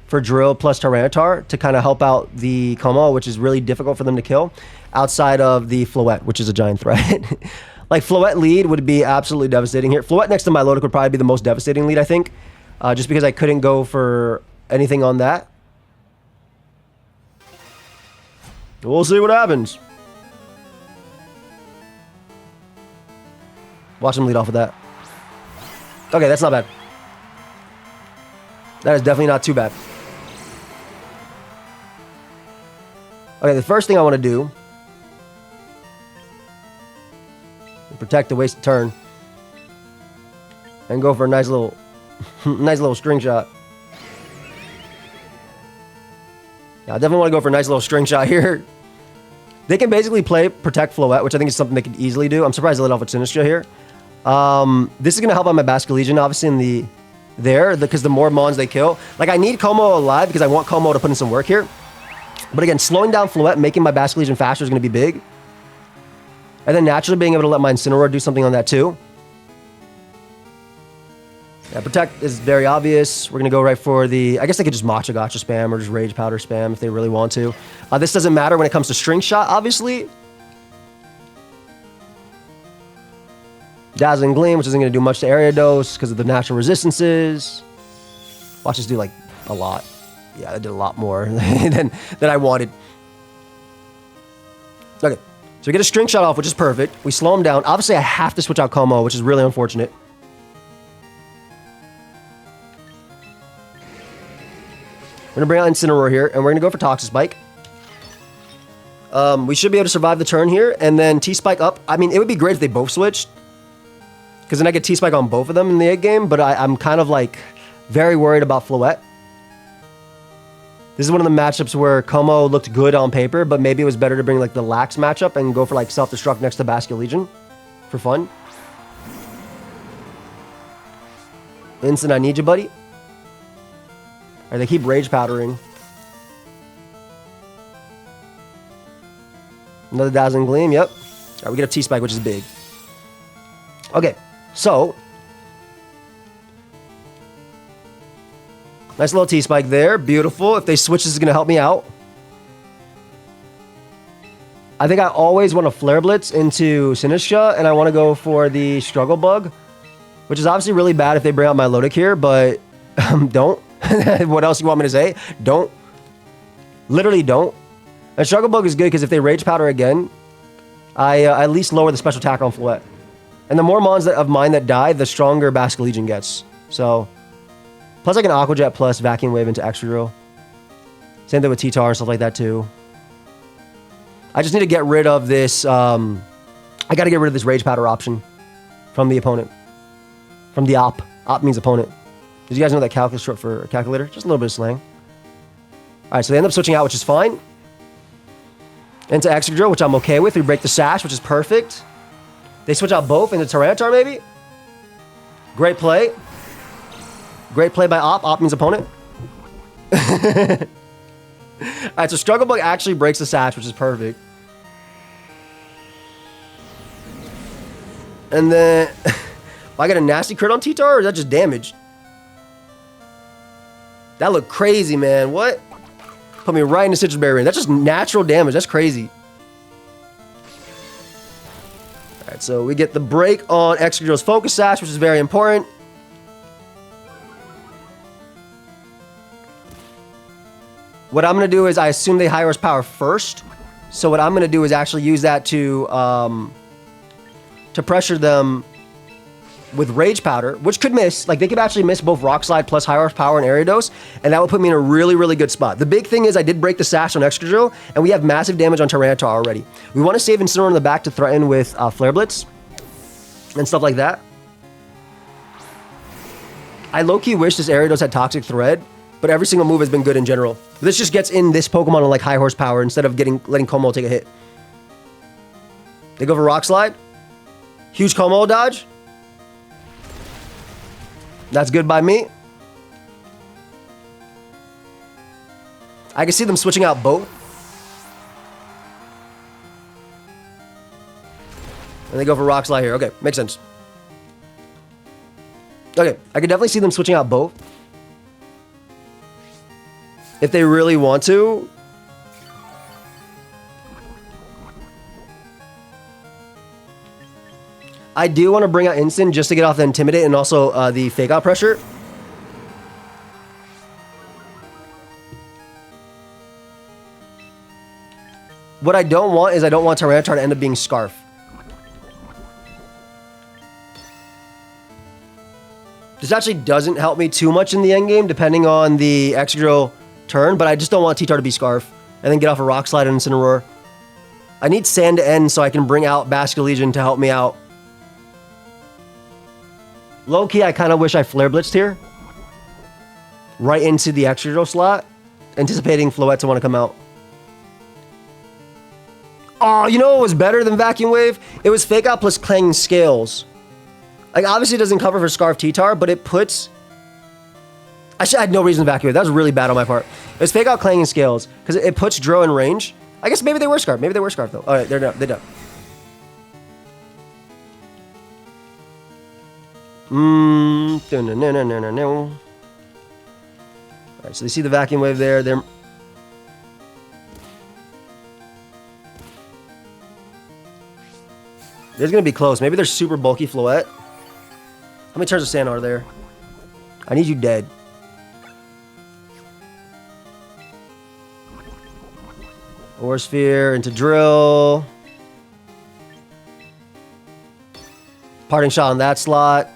for Drill plus Tyranitar to kind of help out the Como, which is really difficult for them to kill, outside of the Floette, which is a giant threat. Like, Floette lead would be absolutely devastating here. Floette next to Milotic would probably be the most devastating lead, I think. Just because I couldn't go for anything on that. We'll see what happens. Watch him lead off with that. Okay, that's not bad. That is definitely not too bad. Okay, the first thing I want to do... protect the wasted turn. And go for a nice little... nice little string shot. Yeah, I definitely want to go for a nice little string shot here. They can basically play Protect Floette, which I think is something they could easily do. I'm surprised they let off with Sinistcha here. This is going to help out my Vascular Legion, obviously, in the... because the more mons they kill. Like, I need Como alive because I want Como to put in some work here. But again, slowing down Floette, making my Vascular Legion faster is going to be big. And then naturally being able to let my Incineroar do something on that too. Yeah, Protect is very obvious. We're going to go right for the... I guess they could just Matcha Gotcha spam or just Rage Powder spam if they really want to. This doesn't matter when it comes to String Shot, obviously. Dazzling Gleam, which isn't going to do much to Ariados because of the natural resistances. Watch this do, like, a lot. Yeah, that did a lot more than I wanted. Okay, so we get a String Shot off, which is perfect. We slow him down. Obviously, I have to switch out Como, which is really unfortunate. We're going to bring out Incineroar here, and we're going to go for Toxic Spike. We should be able to survive the turn here, and then T-Spike up. I mean, it would be great if they both switched, because then I get T-Spike on both of them in the egg game, but I'm kind of, like, very worried about Floette. This is one of the matchups where Como looked good on paper, but maybe it was better to bring, like, the Lax matchup and go for, like, Self-Destruct next to Basket Legion for fun. Instant, I need you, buddy. Alright, they keep Rage Powdering. Another Dazzling Gleam, yep. Alright, we get a T-Spike, which is big. Okay, so... nice little T-Spike there. Beautiful. If they switch, this is going to help me out. I think I always want to Flare Blitz into Sinistcha, and I want to go for the Struggle Bug, which is obviously really bad if they bring out my Lodic here, but don't. What else you want me to say? Don't. Literally don't. And Struggle Bug is good because if they Rage Powder again, I at least lower the special attack on Floette. And the more mons of mine that die, the stronger Basket Legion gets. So, plus I can Aqua Jet plus Vacuum Wave into Extra Drill. Same thing with T-Tar and stuff like that too. I just need to get rid of this, I gotta get rid of this Rage Powder option from the opponent. From the op. Op means opponent. Did you guys know that calc is short for calculator? Just a little bit of slang. Alright, so they end up switching out, which is fine. Into Extra Drill, which I'm okay with. We break the Sash, which is perfect. They switch out both into Tyranitar, maybe? Great play. Great play by Op. Op means opponent. Alright, so Struggle Bug actually breaks the Sash, which is perfect. And then... I got a nasty crit on T-Tar, or is that just damage? That looked crazy, man. What? Put me right into Citrus Berry Rain. That's just natural damage. That's crazy. Alright, so we get the break on Excadrill's Focus Sash, which is very important. What I'm going to do is I assume they high horsepower first. So what I'm going to do is actually use that to pressure them with Rage Powder, which could miss. Like, they could actually miss both Rock Slide plus High Horsepower and Ariados, and that would put me in a really, really good spot. The big thing is I did break the Sash on Excadrill, and we have massive damage on Tyranitar already. We want to save Incineroar in the back to threaten with Flare Blitz and stuff like that. I low-key wish this Ariados had Toxic Thread, but every single move has been good in general. This just gets in this Pokemon on, like, High Horsepower instead of letting Como take a hit. They go for Rock Slide. Huge Como dodge. That's good by me. I can see them switching out both. And they go for Rock Slide here. Okay, makes sense. Okay, I can definitely see them switching out both. If they really want to. I do want to bring out Instant just to get off the Intimidate and also the Fake Out pressure. What I don't want is I don't want Tyranitar to end up being Scarf. This actually doesn't help me too much in the endgame, depending on the Excadrill turn, but I just don't want T-Tar to be Scarf. And then get off a Rock Slide and Incineroar. I need Sand to end so I can bring out Basket Legion to help me out. Low-key, I kind of wish I Flare Blitzed here. Right into the Excadrill slot. Anticipating Floette to want to come out. Oh, you know what was better than Vacuum Wave? It was Fake Out plus Clanging Scales. Like, obviously it doesn't cover for Scarf T-Tar, but it puts... I had no reason to Vacuum Wave. That was really bad on my part. It was Fake Out Clanging Scales, because it puts Dro in range. I guess maybe they were Scarf. Maybe they were Scarf, though. Alright, they're done. They're done. No. Alright, so they see the vacuum wave there. They're... There's gonna be close. Maybe they're super bulky Floette. How many turns of sand are there? I need you dead. Ore sphere into drill. Parting shot on that slot.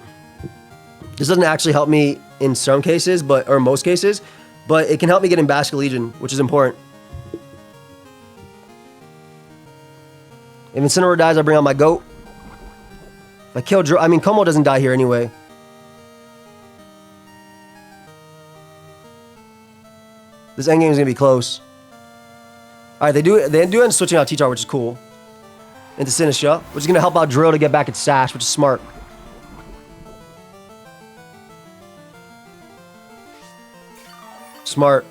This doesn't actually help me in some cases, or most cases, but it can help me get in Basket Legion, which is important. If Incineroar dies, I bring out my goat. If I kill drill, I mean, Como doesn't die here anyway. This endgame is gonna be close. All right, they do end switching out T-Tar, which is cool. Into Sinistra, which is gonna help out Drill to get back its Sash, which is smart. Smart.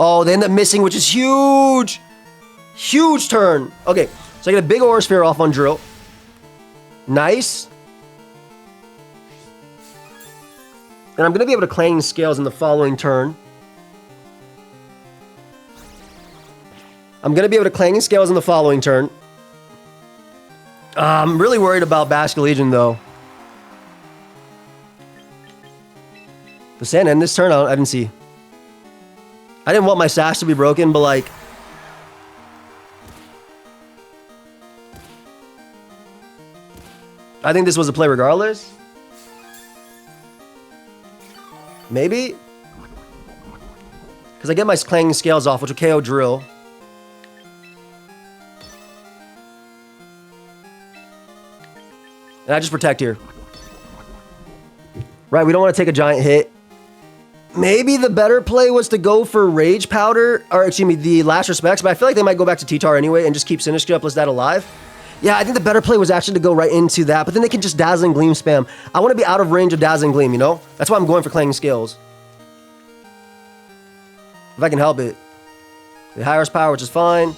Oh, they end up missing, which is huge. Huge turn. Okay, so I get a big Aura Sphere off on Drill. Nice. And I'm going to be able to Clanging Scales in the following turn. I'm really worried about Basket Legion, though. The sand end this turn? I didn't see. I didn't want my Sash to be broken, but like... I think this was a play regardless. Maybe? Because I get my Clanging Scales off, which will KO Drill. And I just protect here. Right, we don't want to take a giant hit. Maybe the better play was to go for Rage Powder, or excuse me, the Last Respects, but I feel like they might go back to T-Tar anyway and just keep Sinistra plus that alive. Yeah, I think the better play was actually to go right into that, but then they can just Dazzling Gleam spam. I want to be out of range of Dazzling Gleam, you know? That's why I'm going for Clanging Scales. If I can help it. The high horsepower, which is fine.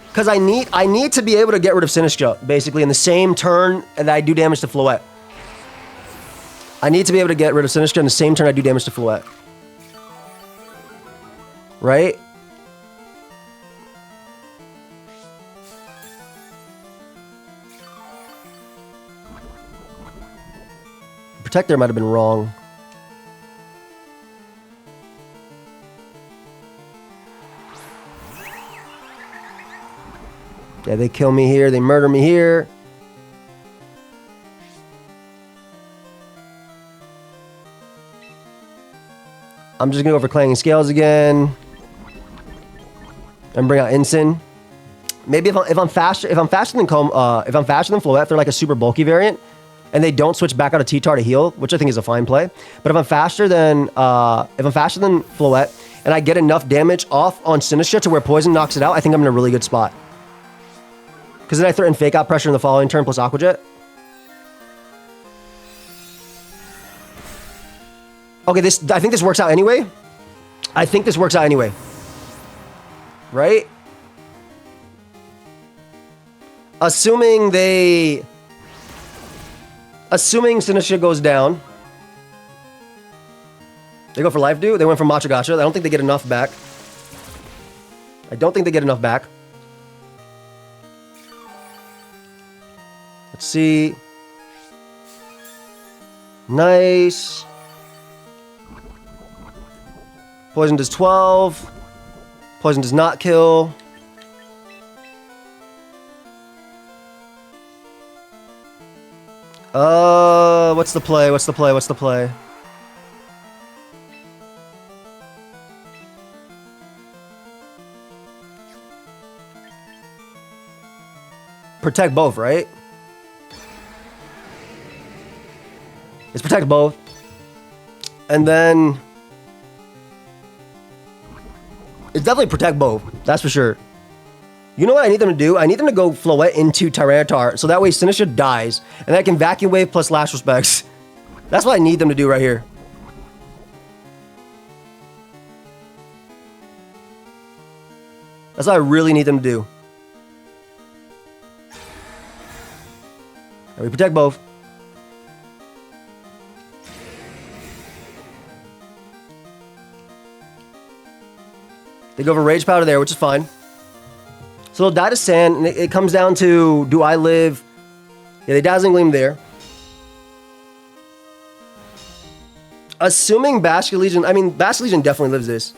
Because I need to be able to get rid of Sinistra, basically, in the same turn that I do damage to Floette. I need to be able to get rid of Sinistra in the same turn I do damage to Floette. Right? Protect there might have been wrong. Yeah, they kill me here. They murder me here. I'm just gonna go for Clanging Scales again, and bring out Ensign. Maybe if I'm faster than Floette, they're like a super bulky variant, and they don't switch back out of T-Tar to heal, which I think is a fine play. But if I'm faster than Floette, and I get enough damage off on Sinistra to where Poison knocks it out, I think I'm in a really good spot. Because then I threaten Fake Out Pressure in the following turn plus Aqua Jet. Okay, I think this works out anyway. Right? Assuming Sinistra goes down. They go for Life Dew? They went for Matcha Gotcha. I don't think they get enough back. Let's see. Nice. Poison does 12. Poison does not kill. What's the play? Protect both, right? Let's protect both. And then... It's definitely protect both. That's for sure. You know what I need them to do? I need them to go Floette into Tyranitar, so that way Sinistra dies, and I can Vacuum Wave plus Last Respects. That's what I need them to do right here. That's what I really need them to do. And we protect both. They go for Rage Powder there, which is fine. So they'll die to Sand, and it comes down to, do I live? Yeah, they Dazzling Gleam there. Assuming Basket Legion, I mean, Basket Legion definitely lives this.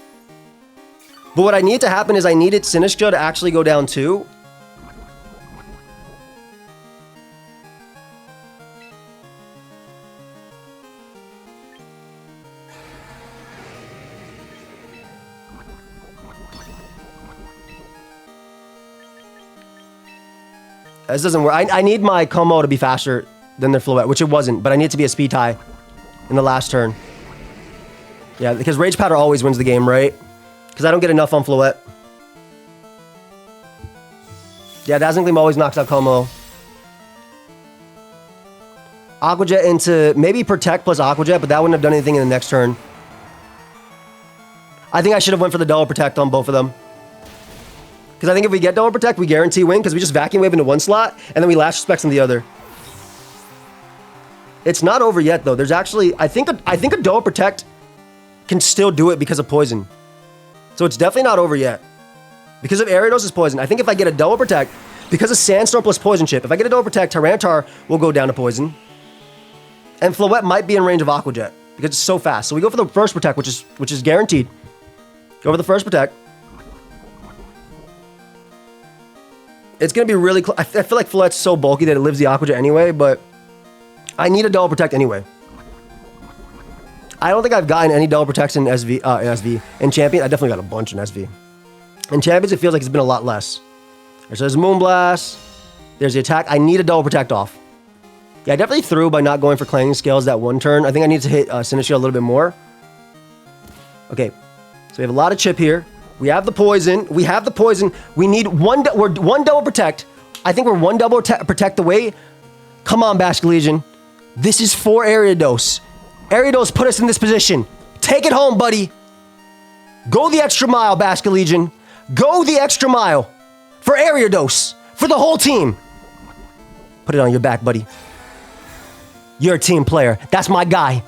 But what I need to happen is I needed Sinistcha to actually go down too. This doesn't work. I need my Como to be faster than their Floette, which it wasn't, but I need it to be a speed tie in the last turn. Yeah, because Rage Powder always wins the game, right? Because I don't get enough on Floette. Yeah, Dazzling Gleam always knocks out Como. Aqua Jet into maybe Protect plus Aqua Jet, but that wouldn't have done anything in the next turn. I think I should have went for the double Protect on both of them. Because I think if we get double Protect, we guarantee win, because we just Vacuum Wave into one slot, and then we Lash Specs in the other. It's not over yet, though. There's actually, I think a double Protect can still do it because of Poison. So it's definitely not over yet. Because of Ariados' Poison. I think if I get a double Protect, because of Sandstorm plus Poison Chip, if I get a double Protect, Tyranitar will go down to Poison. And Floette might be in range of Aqua Jet, because it's so fast. So we go for the first Protect, which is guaranteed. Go for the first Protect. It's going to be really close. I feel like Floette's so bulky that it lives the Aqua Jet anyway, but I need a double Protect anyway. I don't think I've gotten any double Protects in SV. In Champion, I definitely got a bunch in SV. In Champions, it feels like it's been a lot less. So there's Moonblast. There's the attack. I need a double Protect off. Yeah, I definitely threw by not going for Clanging Scales that one turn. I think I need to hit Sinistcha a little bit more. Okay, so we have a lot of chip here. We have the Poison. We have the Poison. We need we're one double Protect. I think we're one double Protect away. Come on, Basket Legion. This is for Ariados. Ariados put us in this position. Take it home, buddy. Go the extra mile, Basket Legion. Go the extra mile. For Ariados. For the whole team. Put it on your back, buddy. You're a team player. That's my guy.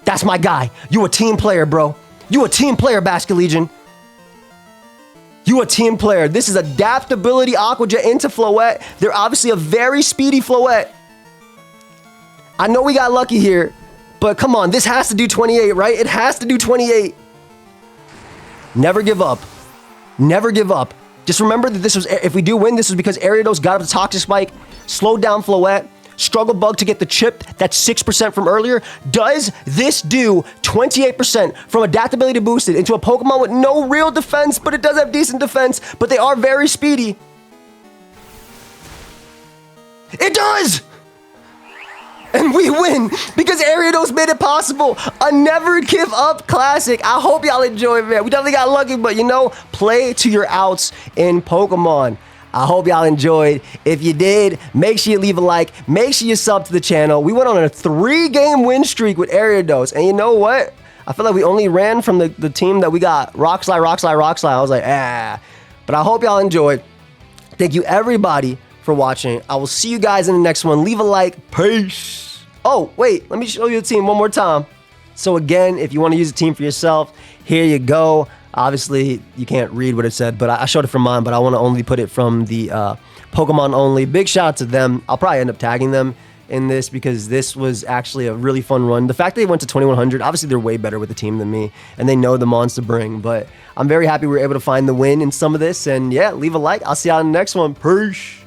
That's my guy. You a team player, bro. You a team player, Basket Legion. You a team player. This is Adaptability Aqua Jet into Floette. They're obviously a very speedy Floette. I know we got lucky here, but come on. This has to do 28, right? It has to do 28. Never give up. Never give up. Just remember that this was, if we do win, this was because Ariados got up the Toxic Spike, slowed down Floette, Struggle Bug to get the chip, that's 6% from earlier. Does this do 28% from adaptability boosted into a Pokemon with no real defense, but it does have decent defense, but they are very speedy? It does! And we win because Ariados made it possible. A never give up classic. I hope y'all enjoyed, man. We definitely got lucky, but you know, play to your outs in Pokemon. I hope y'all enjoyed. If you did, make sure you leave a like. Make sure you sub to the channel. We went on a 3-game win streak with Ariados. And you know what? I feel like we only ran from the team that we got. Rock Slide, Rock Slide, Rock Slide. I was like, ah. But I hope y'all enjoyed. Thank you, everybody, for watching. I will see you guys in the next one. Leave a like. Peace. Oh, wait. Let me show you the team one more time. So again, if you want to use a team for yourself, here you go. Obviously, you can't read what it said, but I showed it from mine, but I want to only put it from the Pokemon only. Big shout out to them. I'll probably end up tagging them in this because this was actually a really fun run. The fact that they went to 2100, obviously they're way better with the team than me, and they know the mons to bring, but I'm very happy we were able to find the win in some of this, and yeah, leave a like. I'll see y'all in the next one. Peace.